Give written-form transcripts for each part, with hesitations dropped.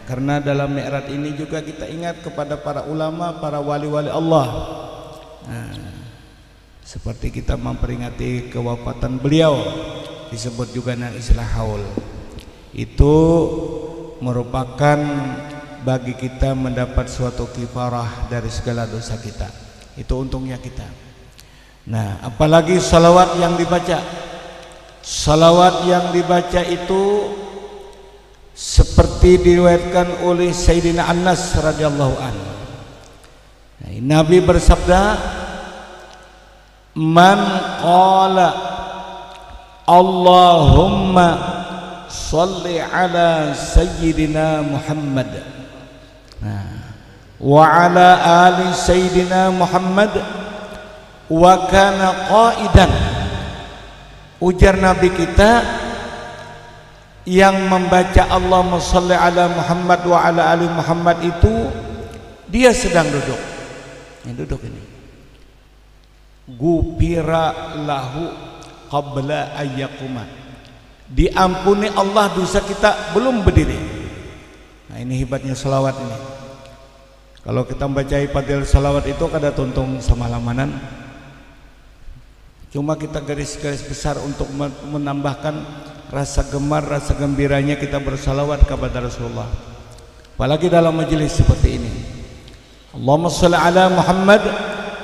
Karena dalam Mi'raj ini juga kita ingat kepada para ulama, para wali-wali Allah. Seperti kita memperingati kewafatan beliau, disebut juga dengan istilah haul. Itu merupakan bagi kita mendapat suatu kifarah dari segala dosa kita. Itu untungnya kita. Nah, apalagi salawat yang dibaca. Salawat yang dibaca itu seperti diriwayatkan oleh Sayyidina Anas radhiyallahu anhu. Nabi bersabda, "Man qala Allahumma shalli ala Sayyidina Muhammad wa ala ali Sayyidina Muhammad wa kana qaidan." Ujar Nabi kita, yang membaca Allahumma shalli ala Muhammad wa ala ali Muhammad itu dia sedang duduk. Ini duduk ini. Gufira lahu qabla ayyakuma. Diampuni Allah dosa kita belum berdiri. Nah, ini hebatnya salawat ini. Kalau kita membaca fadilah salawat itu kada tuntung semalamanan. Cuma kita garis-garis besar untuk menambahkan rasa gemar, rasa gembiranya kita bersalawat kepada Rasulullah. Apalagi dalam majelis seperti ini. Allahumma shalli ala Muhammad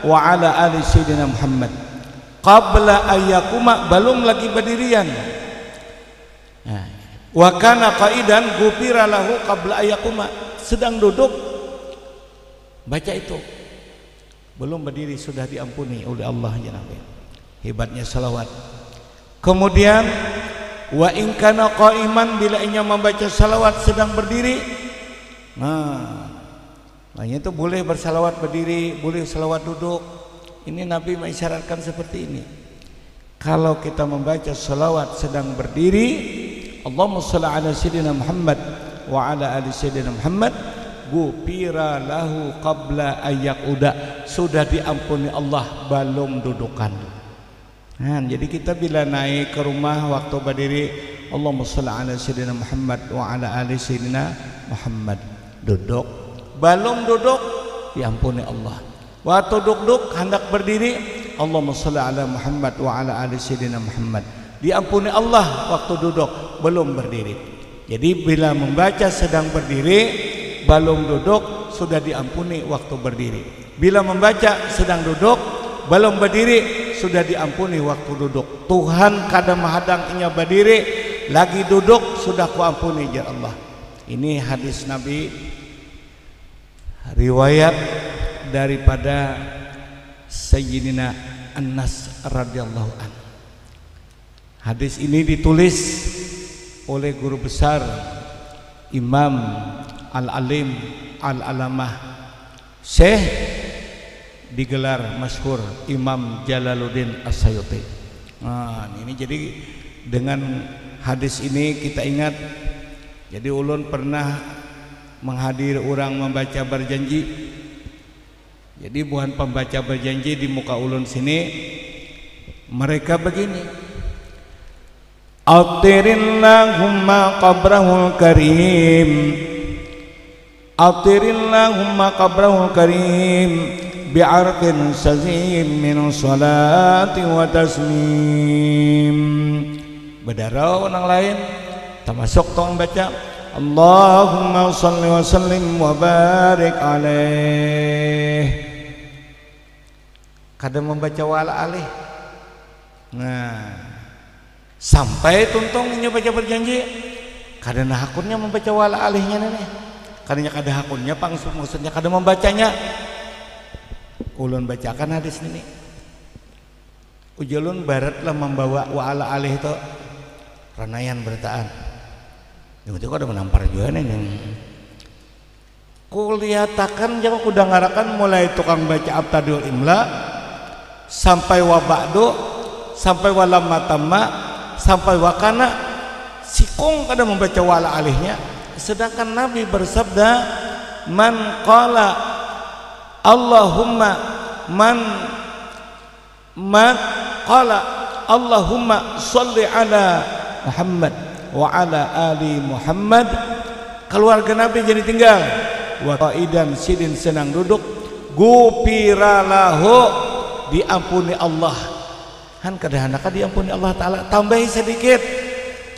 wa ala ali Sayyidina Muhammad. Qabla ayyakuma, belum lagi berdirian. Wa kana qaidan ghufira lahu qabla ayyakuma. Sedang duduk baca itu. Belum berdiri sudah diampuni oleh Allah ya Nabi. Hebatnya salawat. Kemudian wa in kana qaiman, bila ia membaca salawat sedang berdiri. Makanya itu boleh bersalawat berdiri, boleh salawat duduk. Ini Nabi mengisyaratkan seperti ini. Kalau kita membaca salawat sedang berdiri, Allahumma shalli ala Sayyidina Muhammad wa ala ali Sayyidina Muhammad, ghufira lahu qabla ayyaquda, sudah diampuni Allah belum dudukan. Jadi kita bila naik ke rumah waktu berdiri, Allahumma shalli ala Sayyidina Muhammad wa ala ali Sayyidina Muhammad, duduk, belum duduk diampuni Allah. Waktu duduk hendak berdiri, Allahumma shalli ala Muhammad wa ala ali Sayyidina Muhammad, diampuni Allah waktu duduk, belum berdiri. Jadi bila membaca sedang berdiri, belum duduk, sudah diampuni waktu berdiri. Bila membaca sedang duduk, belum berdiri, sudah diampuni waktu duduk. Tuhan kada menghadang inya berdiri, lagi duduk sudah kuampuni ya Allah. Ini hadis Nabi, riwayat daripada Sayyidina Anas radhiyallahu anhu. Hadis ini ditulis oleh guru besar Imam Al-Alim Al-Alamah Syekh, digelar masyhur Imam Jalaluddin As-Sayuti. Ini jadi dengan hadis ini kita ingat. Jadi ulun pernah menghadiri orang membaca berjanji. Jadi bukan pembaca berjanji di muka ulun sini. Mereka begini, Atirillahumma qabrahul karim, Atirillahumma qabrahul karim bi'arqin sazim min salati wa tasmim. Berdarah orang lain termasuk tong baca Allahumma shalli wa sallim wa barik alaih. Kadang membaca wala alaih. Sampai tuntungnya baca berjanji, kadang hakunnya membaca wala alaihnya nih. Kadangnya kada hakunnya maksudnya kada membacanya. Ulun bacakan hadis ini. Ujulun baratlah membawa wa'ala alih itu ranayan bertaan. Itu kok ada menampar juga nih. Kulihatakan jangan kuda ngarakan mulai tukang baca abtadul imla sampai wabakdo, sampai walam matama, sampai wakana, sikung kada membaca wa'ala alihnya. Sedangkan Nabi bersabda, man qala Allahumma man qala Allahumma sholli ala Muhammad wa ala ali Muhammad, keluarga Nabi jadi tinggal. Wa qaidan sidin senang duduk, gupiralahu diampuni Allah. Han kadang-kadang diampuni Allah Ta'ala. Tambahi sedikit,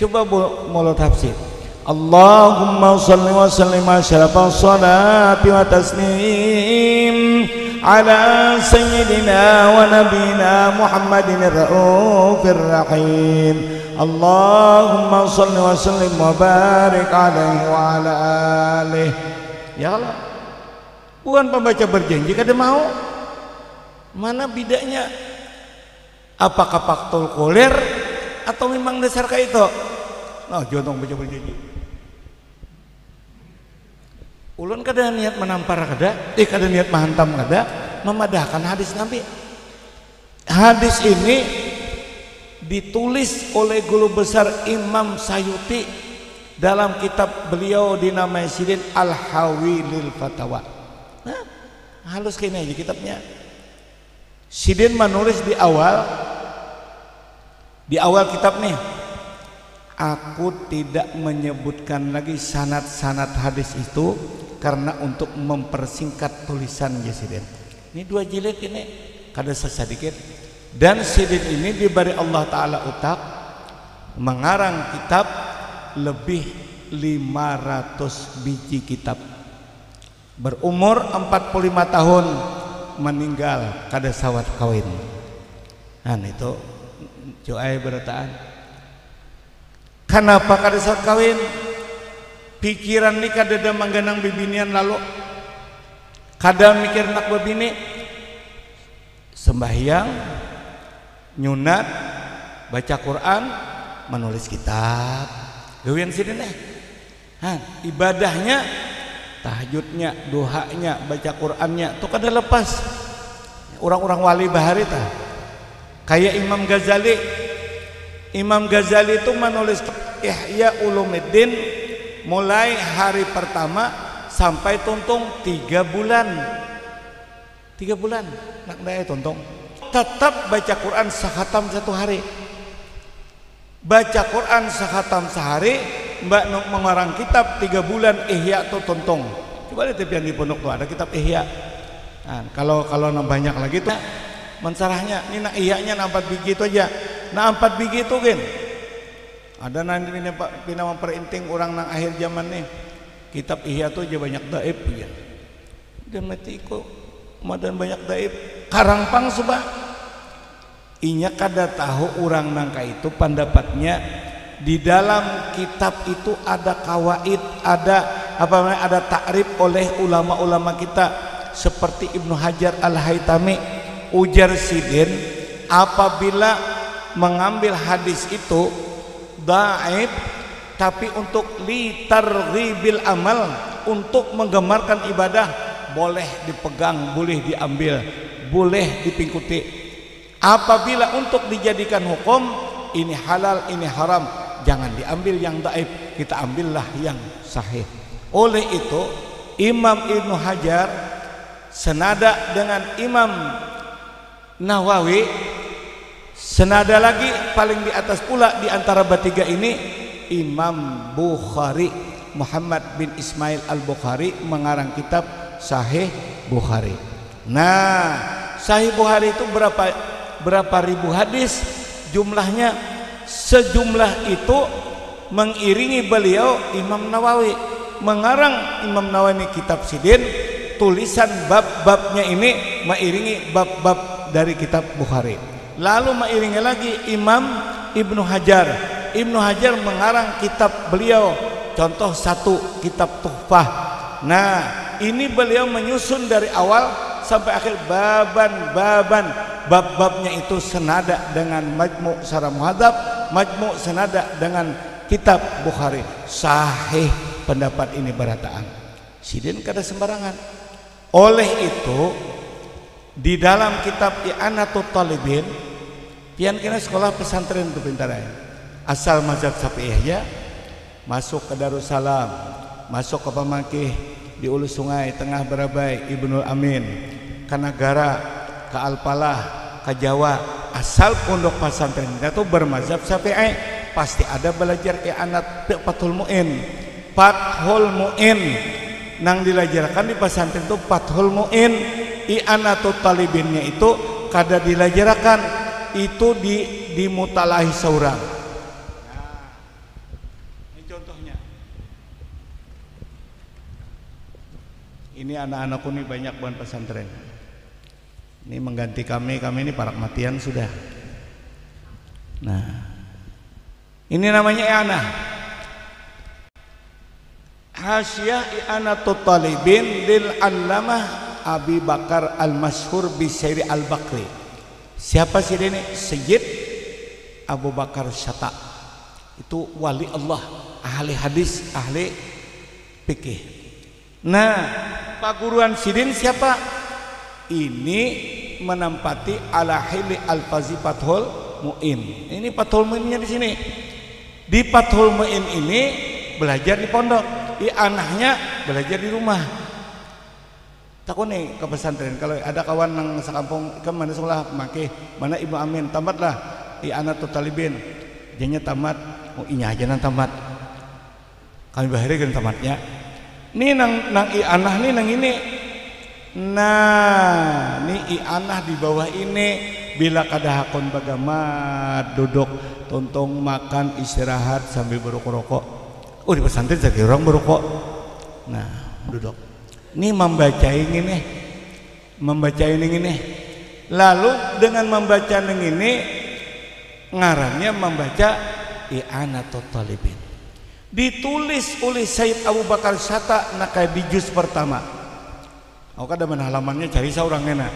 coba mulut tafsir. Allahumma sholli wa sallim asyrafal salati wa taslim ala sayyidina wa nabina Muhammadin ar-raufir rahim. Allahumma sholli wa sallim wa barik alaihi wa ala alihi. Ya Allah, bukan pembaca berjanji kada mau. Mana bedanya? Apakah faktul kulir atau memang dasar kayak itu? Nah, jontong baca berjanji. Ulun kada niat menampar kada, kada niat menghantam kada, memadahkan hadis Nabi. Hadis ini ditulis oleh guru besar Imam Sayuti dalam kitab beliau dinamai Sidin Al-Hawilil Fatawa. Nah, halus kini aja kitabnya. Sidin menulis di awal kitab nih, aku tidak menyebutkan lagi sanad-sanad hadis itu karena untuk mempersingkat tulisan ya Sidin. Ini 2 jilid ini, kada sedikit. Dan Sidin ini diberi Allah Ta'ala utak mengarang kitab lebih 500 biji kitab. Berumur 45 tahun meninggal kada sawat kawin. Nah itu coai berataan. Kenapa kada sawat kawin? Pikiran ni kada ada mangganang bibinian lalu. Kada mikir nak babini. Sembahyang, nyunat, baca Quran, menulis kitab. Gawian Sidin ibadahnya, tahajudnya, doanya, baca Qurannya, itu kada lepas. Orang-orang wali bahari tah. Kayak Imam Ghazali. Imam Ghazali itu menulis Ihya Ulumuddin mulai hari pertama sampai tuntung 3 bulan. 3 bulan nak daya tuntung. Tetap baca Quran sekhatam 1 hari. Baca Quran sekhatam sehari, mbak nuk mengarang kitab 3 bulan Ihya tuh tuntung. Coba lihat yang di pondok tuh ada kitab Ihya. Nah, kalau banyak lagi tuh mensarahnya. Ini nak Ihya-nya 4 biji itu aja. Nah 4 biji itu kan. Ada nanti pina memperinting orang nang akhir zaman nih. Kitab Ihya tuh aja banyak daib ya. Dan mati iko madan banyak daib. Karangpang subah. Inya kada tahu orang nangka itu pendapatnya di dalam kitab itu ada kawaid, ada takrib oleh ulama-ulama kita seperti Ibnu Hajar Al-Haytami. Ujar Sidin, apabila mengambil hadis itu dhaif tapi untuk litarghibil amal, untuk menggemarkan ibadah, boleh dipegang, boleh diambil, boleh dipingkuti. Apabila untuk dijadikan hukum, ini halal, ini haram, jangan diambil yang dhaif, kita ambillah yang sahih. Oleh itu Imam Ibnu Hajar senada dengan Imam Nawawi, senada lagi paling di atas pula di antara bertiga ini Imam Bukhari, Muhammad bin Ismail Al-Bukhari mengarang kitab Sahih Bukhari. Nah, Sahih Bukhari itu berapa ribu hadis jumlahnya? Sejumlah itu mengiringi beliau Imam Nawawi mengarang. Imam Nawawi kitab Sidin, tulisan bab-babnya ini mengiringi bab-bab dari kitab Bukhari. Lalu mengiringi lagi Imam Ibnu Hajar. Ibnu Hajar mengarang kitab beliau, contoh 1 kitab Tuhfah. Nah, ini beliau menyusun dari awal sampai akhir bab-babnya itu senada dengan Majmu' Syarah Muhadzab, Majmu' senada dengan kitab Bukhari. Sahih pendapat ini berataan. Sidin kada sembarangan. Oleh itu di dalam kitab I'anatul Talibin, pian kena sekolah pesantren itu pintaran. Asal mazhab Syafi'iyah ya, masuk ke Darussalam, masuk ke Pamakih, di ulu sungai tengah Barabai Ibnul Amin ke negara ke Alpalah ke Jawa asal pondok pesantren itu bermazhab Syafi'i pasti ada belajar i'anat Fathul Mu'in. Fathul Mu'in nang dilajarkan di pesantren itu Fathul Mu'in. I'anatut talibinnya itu kada dilajarkan itu di mutalahi saurang. Nah, ini contohnya. Ini anak-anakku nih banyak buat pesantren. Ini mengganti kami ini parak matian sudah. Nah, ini namanya i'anah. Hasyiah i'anatut talibin lil allamah Abi Bakar al-Masyhur Bisyairi al-Bakri. Siapa sih ini? Sayyid Abu Bakar Syata. Itu wali Allah, ahli hadis, ahli fikih. Nah, paguruan sidin siapa? Ini menempati ala hili al-fazi Fathul Mu'in. Ini Fathul Mu'innya di sini. Di Fathul Mu'in ini belajar di pondok, i'anahnya belajar di rumah. Takut nih ke pesantren kalau ada kawan nang sakampung ke mana sekolah make mana Ibnu Amin tamatlah i'anatut talibin jadinya tamat oh inya aja nang tamat kami bahari kan tamatnya nih nang i'anah nih nang ini nah nih i'anah di bawah ini bila kada hakon bagamat duduk tontong makan istirahat sambil berokok-rokok oh di pesantren jadi orang berokok nah duduk ini membaca ini lalu dengan membaca ini ngarannya membaca i'anatut talibin ditulis oleh Sayyid Abu Bakar Syata nakai di juz pertama aku kada mana halamannya cari seorang enak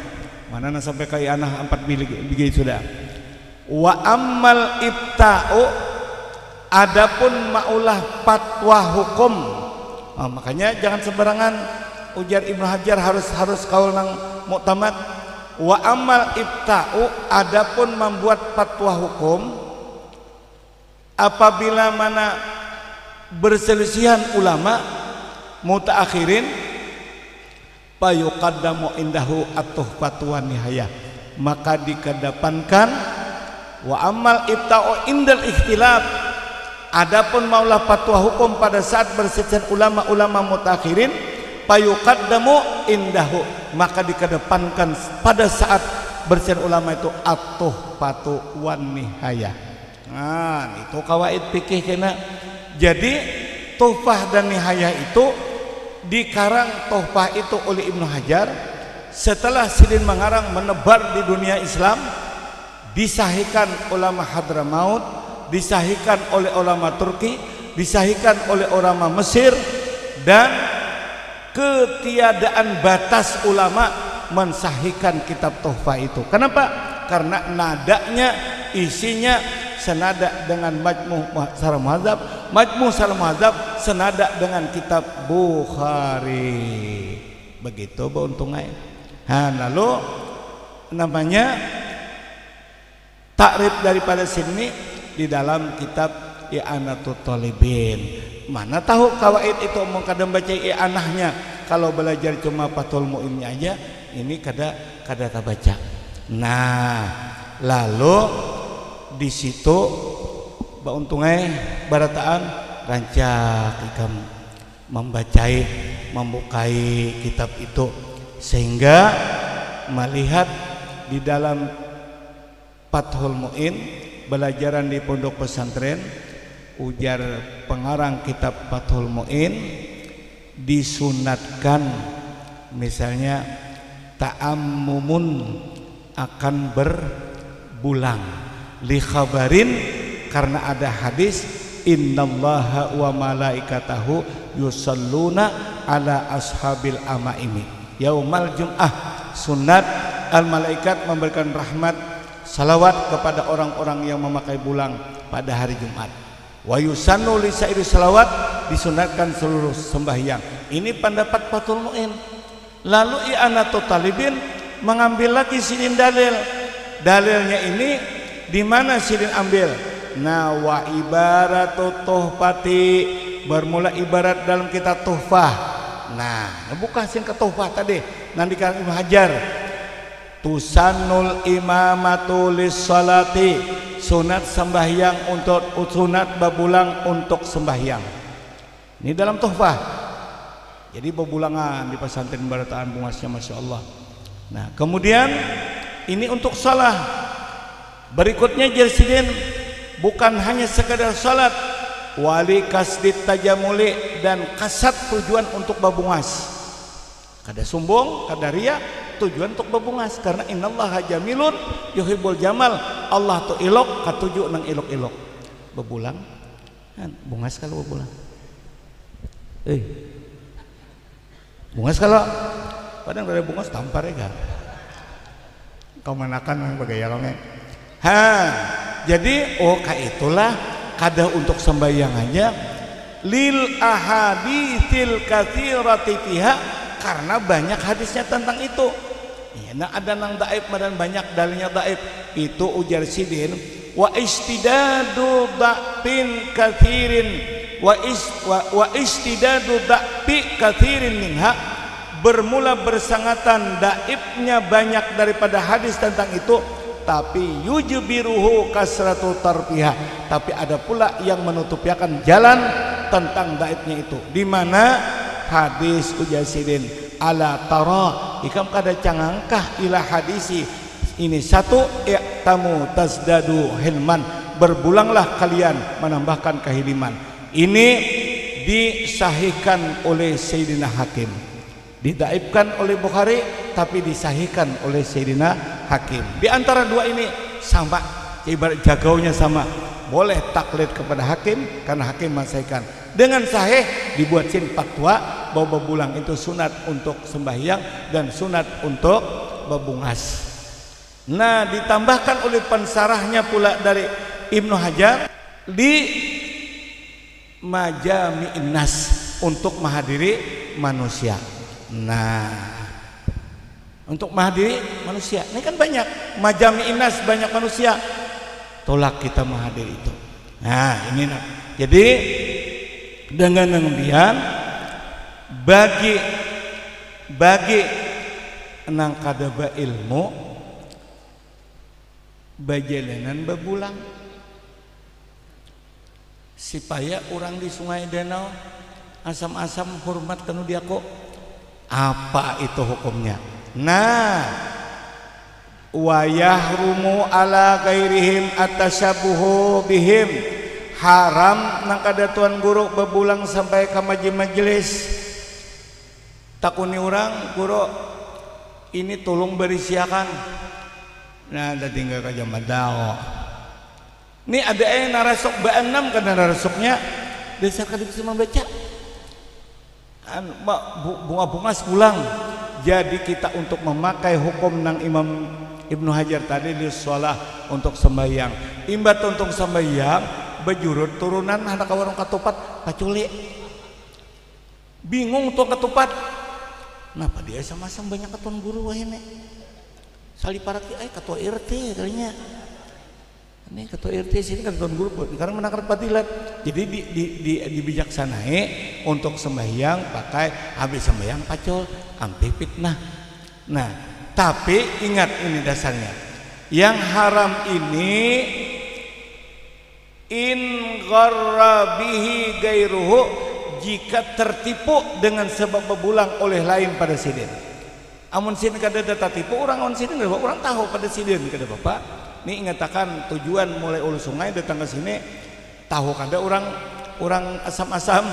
mana na sampai ke i'anah 4 biji sudah wa ammal ibta'u adapun maulah fatwa hukum makanya jangan sembarangan ujar Ibnu Hajar harus kaul nang muktamad wa amal ibta'u adapun membuat fatwa hukum apabila mana berselisihan ulama mutaakhirin payuqaddamu indahu at-tuhfatu wan nihayah maka dikedepankan wa amal ibta'u indal ikhtilaf adapun maulah fatwa hukum pada saat berselisihan ulama-ulama mutaakhirin payuqaddamu indahu maka dikedepankan pada saat bersihan ulama itu at-tuhfatu wan nihayah. Nah, itu kawaid fikih kena. Jadi tuhfah dan nihayah itu dikarang tuhfah itu oleh Ibnu Hajar setelah sidin mengarang menebar di dunia Islam disahihkan ulama Hadramaut, disahihkan oleh ulama Turki, disahihkan oleh ulama Mesir dan ketiadaan batas ulama mensahihkan kitab tuhfah itu. Kenapa? Karena nadanya isinya senada dengan Majmu' Syarah Muhadzab, Majmu' Syarah Muhadzab senada dengan kitab Bukhari. Begitu beuntungai. Nah, lalu namanya takrib daripada sini di dalam kitab i'anatut talibin. Mana tahu kawaid itu mau kadang baca i'anahnya kalau belajar cuma Fathul Mu'innya aja ini kada baca. Nah, lalu di situ bauntungai barataan rancak ikam membukai kitab itu sehingga melihat di dalam Fathul Mu'in belajaran di pondok pesantren ujar pengarang kitab Fathul Mu'in disunatkan misalnya ta'ammumun akan berbulang li khabarin karena ada hadis innallaha wa malaikatahu yusalluna ala ashabil amaimi yaumal jum'ah sunat al malaikat memberikan rahmat salawat kepada orang-orang yang memakai bulang pada hari Jumat wa yusannu li sairi salawat disunatkan seluruh sembahyang. Ini pendapat Fathul Mu'in. Lalu i'anatut talibin mengambil lagi sidin dalilnya ini di mana sidin ambil nah wa ibaratut tuhfati bermula ibarat dalam kitab tuhfah Nah, buka sing ke tuhfah tadi. Nanti kan Ibnu Hajar. Tusannul imamatu lis-salati, sunat sembahyang untuk sunat babulang untuk sembahyang. Ini dalam tuhfah. Jadi babulangan di pesantren Barataan bungasnya Masya Allah. Nah, kemudian ini untuk salah. Berikutnya jersidin bukan hanya sekadar salat, wali kasdit tajamuli dan kasat tujuan untuk babungas. Kada sumbung, kada ria, tujuan untuk babungas karena innallaha jamilun yuhibbul jamal. Allah tu ilok katuju nang ilok-ilok. Babulang kan bungas kalau babulang. Bungas kalau padang ada bungas tampar ya kan. Kau manakan yang bagaya kami. Jadi itulah kada untuk sembayangannya lil ahaditsil katsirati fiha karena banyak hadisnya tentang itu. Nah ada nang daif dan banyak dalilnya daif. Itu ujar sidin wa istidadu da'fin katsirin wa istidadu da'fi katsirin minha, bermula bersangatan daifnya banyak daripada hadis tentang itu, tapi yujbiruhu kasratu tarfiha, tapi ada pula yang menutupiakan jalan tentang daifnya itu. Di mana hadis ujasidin ala tara ikam kada cangangkah ila hadisi ini satu i'tamu tazdadu hilman, berbulanglah kalian menambahkan kehiliman. Ini disahihkan oleh Sayyidina Hakim, didaifkan oleh Bukhari tapi disahihkan oleh Sayyidina Hakim. Di antara dua ini sama, ibarat jagaunya sama. Boleh taklid kepada Hakim karena Hakim mensahihkan. Dengan sahih dibuat fatwa bahwa bebulang itu sunat untuk sembahyang dan sunat untuk bebungas. Nah, ditambahkan oleh pensarahnya pula dari Ibnu Hajar di Majami'in Nas untuk menghadiri manusia. Nah, untuk menghadiri manusia ini kan banyak Majami'in Nas, banyak manusia, tolak kita menghadiri itu. Nah ini jadi dengan demikian bagi nang kadaba ilmu bajalanan babulang supaya orang di Sungai Danau asam-asam hormat kanu dia kok apa itu hukumnya. Nah, wayahrumu ala gairihim atasyabuhu bihim, haram nang kada tuan guru bebulang sampai ke majelis. Takuni orang guru ini tolong berisiakan. Nah, ada tinggal ke Jamadao. Ini ada narasuk ba6 kan narasuknya desa kada bisa membaca. Bunga-bunga sepulang. Jadi kita untuk memakai hukum nang Imam Ibnu Hajar tadi di sholat untuk sembahyang, imbat untuk sembahyang bejurut turunan anak warung katupat paculi bingung tuh katupat kenapa dia sama-sama banyak ketuan guru ini sali parati ketua RT kalinya ini ketua RT sini kan ketuan guru sekarang menakar patilat. Jadi di bijaksanai untuk sembahyang pakai habis sembahyang pacul ampe fitnah. Nah, tapi ingat ini dasarnya. Yang haram ini in gharra bihi gairuhu, jika tertipu dengan sebab bebulang oleh lain pada sidin. Amun sidin kada data tipu orang on sidin orang tahu pada sidin kada Bapak. Ini ingatakan tujuan mulai ulu sungai datang ke sini tahu kada orang asam-asam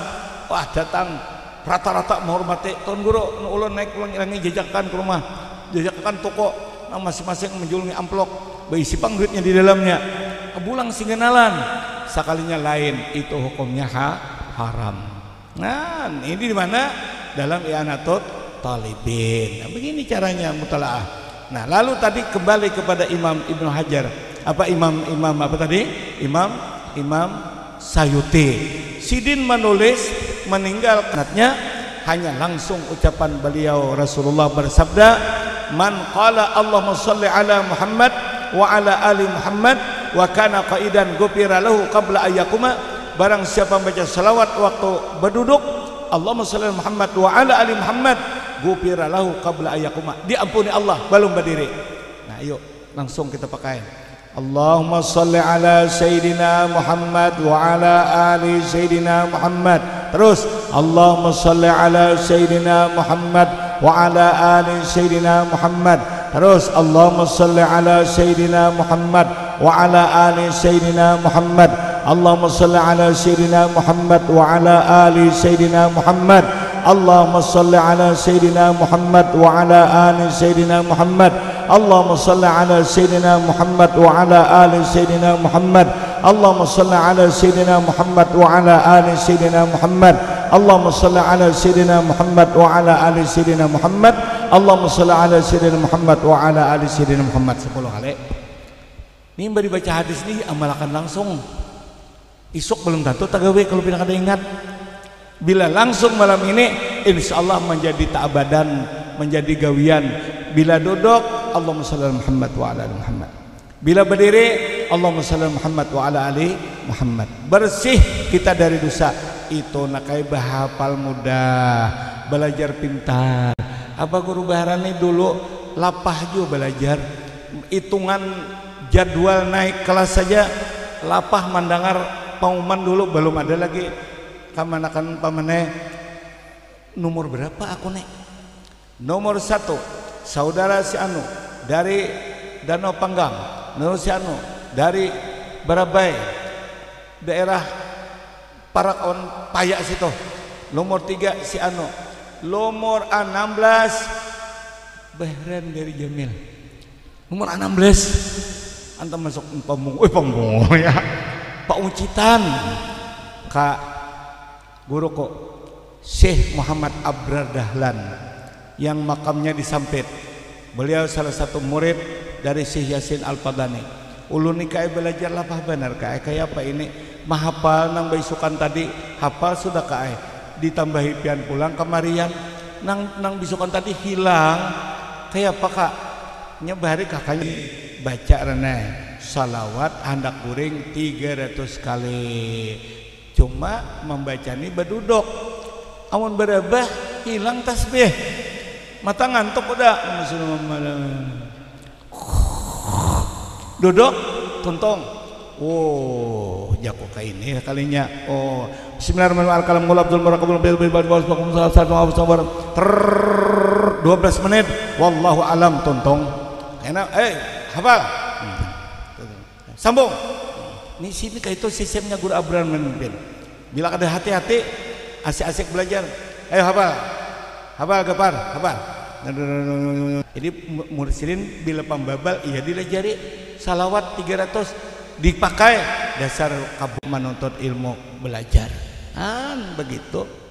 wah datang rata-rata menghormati tuan guru ulun naik pulang ilangi jajakan ke rumah, jajakan toko nang masing-masing menjulungi amplop berisi pang duitnya di dalamnya kebulang singenalan sekalinya lain itu hukumnya haram. Nah ini di mana dalam i'anatut talibin. Nah, begini caranya mutalaah. Nah lalu tadi kembali kepada Imam Ibnu Hajar apa Imam apa tadi Imam Sayuti sidin menulis meninggal kanatnya hanya langsung ucapan beliau Rasulullah bersabda man qala Allahumma shalli ala Muhammad wa ala ali Muhammad wa kana qaidan ghufira lahu qabla ayyakuma, barang siapa membaca salawat waktu berduduk Allahumma shalli ala Muhammad wa ala ali Muhammad ghufira lahu qabla ayyakuma, diampuni Allah belum berdiri. Nah yuk langsung kita pakai Allahumma shalli ala Sayyidina Muhammad wa ala ali Sayyidina Muhammad. Terus Allahumma shalli ala Sayyidina Muhammad wa ala ali Sayyidina Muhammad. Terus Allahumma shalli ala Sayyidina Muhammad wa ala ali Sayyidina Muhammad. Allahumma shalli ala Sayyidina Muhammad wa ala ali Sayyidina Muhammad. Allahumma shalli ala Sayyidina Muhammad wa ala ali Sayyidina Muhammad. Allahumma shalli ala Sayyidina Muhammad wa ala ali Sayyidina Muhammad. Allahumma shalli ala Sayyidina Muhammad wa ala ali Sayyidina Muhammad. Allahumma shalli ala Sayyidina Muhammad wa ala ali Sayyidina Muhammad. Allahumma shalli ala Sayyidina Muhammad wa ala ali Sayyidina Muhammad. 10 kali. Ini bari baca hadis ini amalkan langsung. Isuk belum tentu tagawe kalau pindah kada ingat. Bila langsung malam ini insya Allah menjadi ta'abadan, menjadi gawian. Bila duduk Allahumma shalli ala Muhammad wa ala ali Muhammad. Bila berdiri Allahumma shalli ala Muhammad wa ala ali Muhammad. Bersih kita dari dosa. Itu nakai bahapal mudah, belajar pintar. Apa guru baharani dulu lapah juga belajar. Hitungan jadwal naik kelas saja lapah mendengar pengumuman dulu belum ada lagi. Kamanakan pamane nomor berapa aku nek? Nomor 1 saudara si anu dari Danau Panggang, nomor si anu dari Barabai daerah Parakon Payak situ. Nomor 3 si anu, nomor 16 Bahran dari Jamil. Nomor 16 antam masuk Pambung, Pambung ya. Pak Ucitan Kak guru kok Syekh Muhammad Abrar Dahlan yang makamnya di Sampit. Beliau salah satu murid dari Syekh Yasin Al-Padani. Ulun ni kai belajar lapah benar kai kayak apa ini mahapal nang baisukan tadi hafal sudah kai ditambahi pian pulang kemarian nang bisukan tadi hilang kayak apa kak nyebari kakaknya baca reneh salawat hendak kuring 300 kali. Cuma membaca ini berduduk amun berabah hilang tasbih mata ngantuk udah duduk tuntong oh jago kayak ini kalinya oh bismillahirrahmanirrahim Abdul Murakabul 12 menit wallahu alam tuntong enak hafal sambung. Ini sini kayak itu sistemnya guru Abrar memimpin. Bila ada hati-hati, asik-asik belajar. Ayo hafal gapar, hafal. Jadi mursilin bila pembabal iya dilajari salawat 300 dipakai dasar kabur menuntut ilmu belajar. Begitu.